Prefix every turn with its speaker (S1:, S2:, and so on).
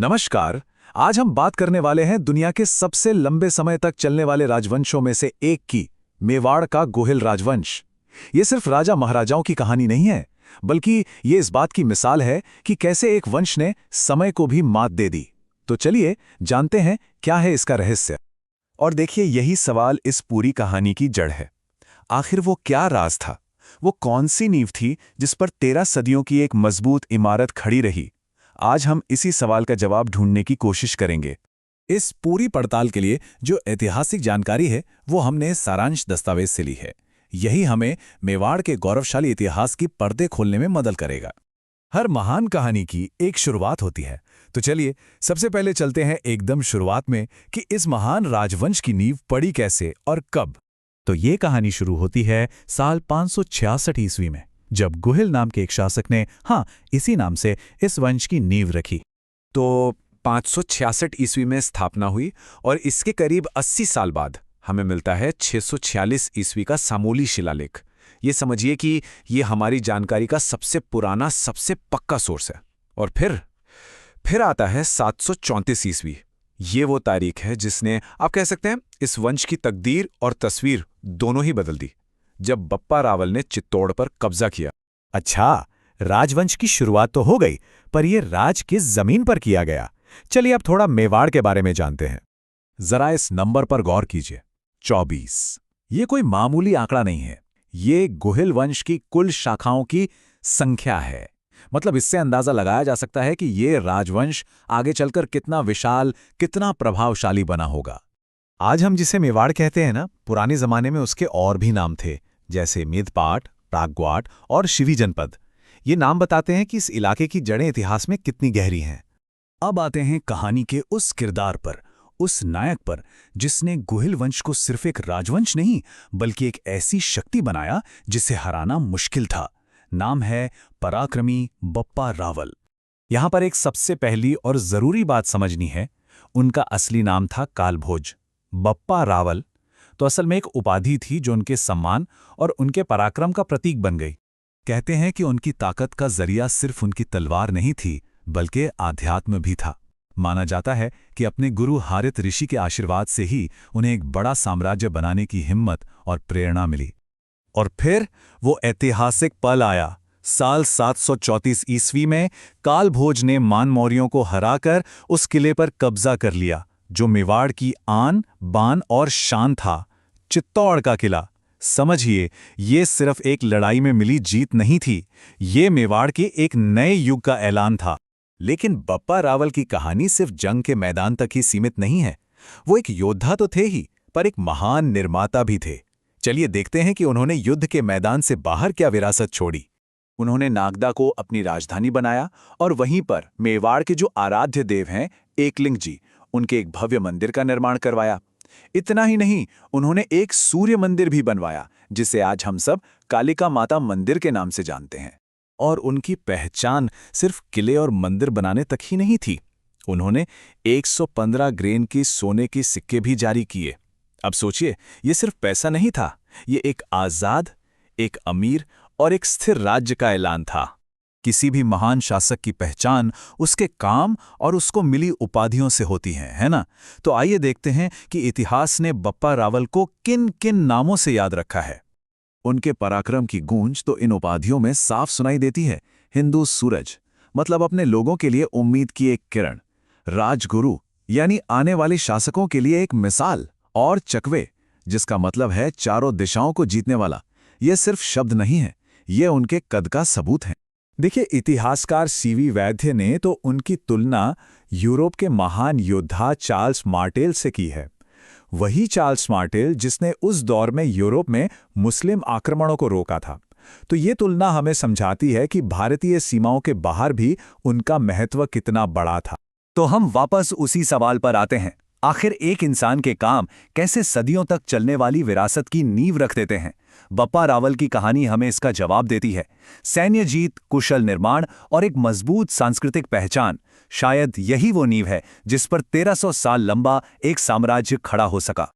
S1: नमस्कार। आज हम बात करने वाले हैं दुनिया के सबसे लंबे समय तक चलने वाले राजवंशों में से एक की, मेवाड़ का गोहिल राजवंश। ये सिर्फ राजा महाराजाओं की कहानी नहीं है, बल्कि ये इस बात की मिसाल है कि कैसे एक वंश ने समय को भी मात दे दी। तो चलिए जानते हैं क्या है इसका रहस्य।
S2: और देखिए, यही सवाल इस पूरी कहानी की जड़ है। आखिर वो क्या राज था? वो कौन सी नींव थी जिस पर 13 सदियों की एक मजबूत इमारत खड़ी रही? आज हम इसी सवाल का जवाब ढूंढने की कोशिश करेंगे।
S1: इस पूरी पड़ताल के लिए जो ऐतिहासिक जानकारी है वो हमने सारांश दस्तावेज से ली है। यही हमें मेवाड़ के गौरवशाली इतिहास की पर्दे खोलने में मदद करेगा। हर महान कहानी की एक शुरुआत होती है, तो चलिए सबसे पहले चलते हैं एकदम शुरुआत में कि इस महान राजवंश की नींव पड़ी कैसे और कब। तो ये कहानी शुरू होती है साल 566 ईस्वी में, जब गुहिल नाम के एक शासक ने इसी नाम से इस वंश की नींव रखी।
S2: तो 566 ईस्वी में स्थापना हुई और इसके करीब 80 साल बाद हमें मिलता है 646 ईस्वी का सामोली शिलालेख। ये समझिए कि ये हमारी जानकारी का सबसे पुराना, सबसे पक्का सोर्स है। और फिर आता है 734 ईस्वी। ये वो तारीख है जिसने, आप कह सकते हैं, इस वंश की तकदीर और तस्वीर दोनों ही बदल दी, जब बप्पा रावल ने चित्तौड़ पर कब्जा किया।
S1: अच्छा, राजवंश की शुरुआत तो हो गई, पर यह राज किस जमीन पर किया गया? चलिए अब थोड़ा मेवाड़ के बारे में जानते हैं। जरा इस नंबर पर गौर कीजिए, 24। ये कोई मामूली आंकड़ा नहीं है, ये गुहिल वंश की कुल शाखाओं की संख्या है। मतलब इससे अंदाजा लगाया जा सकता है कि ये राजवंश आगे चलकर कितना विशाल, कितना प्रभावशाली बना होगा। आज हम जिसे मेवाड़ कहते हैं ना, पुराने जमाने में उसके और भी नाम थे, जैसे मेदपाट, प्राग्वाट और शिवी जनपद। ये नाम बताते हैं कि इस इलाके की जड़ें इतिहास में कितनी गहरी हैं। अब आते हैं कहानी के उस किरदार पर, उस नायक पर जिसने गुहिल वंश को सिर्फ एक राजवंश नहीं, बल्कि एक ऐसी शक्ति बनाया जिसे हराना मुश्किल था। नाम है पराक्रमी बप्पा रावल। यहां पर एक सबसे पहली और जरूरी बात समझनी है, उनका असली नाम था कालभोज। बप्पा रावल तो असल में एक उपाधि थी जो उनके सम्मान और उनके पराक्रम का प्रतीक बन गई। कहते हैं कि उनकी ताकत का जरिया सिर्फ उनकी तलवार नहीं थी, बल्कि आध्यात्म भी था। माना जाता है कि अपने गुरु हारित ऋषि के आशीर्वाद से ही उन्हें एक बड़ा साम्राज्य बनाने की हिम्मत और प्रेरणा मिली। और फिर वो ऐतिहासिक पल आया, साल 734 ईस्वी में कालभोज ने मान मौर्यों को हराकर उस किले पर कब्जा कर लिया, जो मेवाड़ की आन, बान और शान था। चित्तौड़ का किला। समझिए, ये सिर्फ एक लड़ाई में मिली जीत नहीं थी, ये मेवाड़ के एक नए युग का ऐलान था। लेकिन बप्पा रावल की कहानी सिर्फ जंग के मैदान तक ही सीमित नहीं है। वो एक योद्धा तो थे ही, पर एक महान निर्माता भी थे। चलिए देखते हैं कि उन्होंने युद्ध के मैदान से बाहर क्या विरासत छोड़ी। उन्होंने नागदा को अपनी राजधानी बनाया और वहीं पर मेवाड़ के जो आराध्य देव हैं एकलिंग जी, उनके एक भव्य मंदिर का निर्माण करवाया। इतना ही नहीं, उन्होंने एक सूर्य मंदिर भी बनवाया, जिसे आज हम सब कालिका माता मंदिर के नाम से जानते हैं। और उनकी पहचान सिर्फ किले और मंदिर बनाने तक ही नहीं थी। उन्होंने 115 ग्रेन की सोने के सिक्के भी जारी किए। अब सोचिए, ये सिर्फ पैसा नहीं था, ये एक आजाद, एक अमीर और एक स्थिर राज्य का ऐलान था। किसी भी महान शासक की पहचान उसके काम और उसको मिली उपाधियों से होती है ना? तो आइए देखते हैं कि इतिहास ने बप्पा रावल को किन किन नामों से याद रखा है। उनके पराक्रम की गूंज तो इन उपाधियों में साफ सुनाई देती है। हिंदू सूरज, मतलब अपने लोगों के लिए उम्मीद की एक किरण। राजगुरु, यानी आने वाले शासकों के लिए एक मिसाल। और चकवे, जिसका मतलब है चारों दिशाओं को जीतने वाला। ये सिर्फ शब्द नहीं है, ये उनके कद का सबूत है। देखिए, इतिहासकार सीवी वैद्य ने तो उनकी तुलना यूरोप के महान योद्धा चार्ल्स मार्टेल से की है। वही चार्ल्स मार्टेल जिसने उस दौर में यूरोप में मुस्लिम आक्रमणों को रोका था। तो ये तुलना हमें समझाती है कि भारतीय सीमाओं के बाहर भी उनका महत्व कितना बड़ा था। तो हम वापस उसी सवाल पर आते हैं, आखिर एक इंसान के काम कैसे सदियों तक चलने वाली विरासत की नींव रख देते हैं? बप्पा रावल की कहानी हमें इसका जवाब देती है। सैन्य जीत, कुशल निर्माण और एक मजबूत सांस्कृतिक पहचान, शायद यही वो नींव है जिस पर 1300 साल लंबा एक साम्राज्य खड़ा हो सका।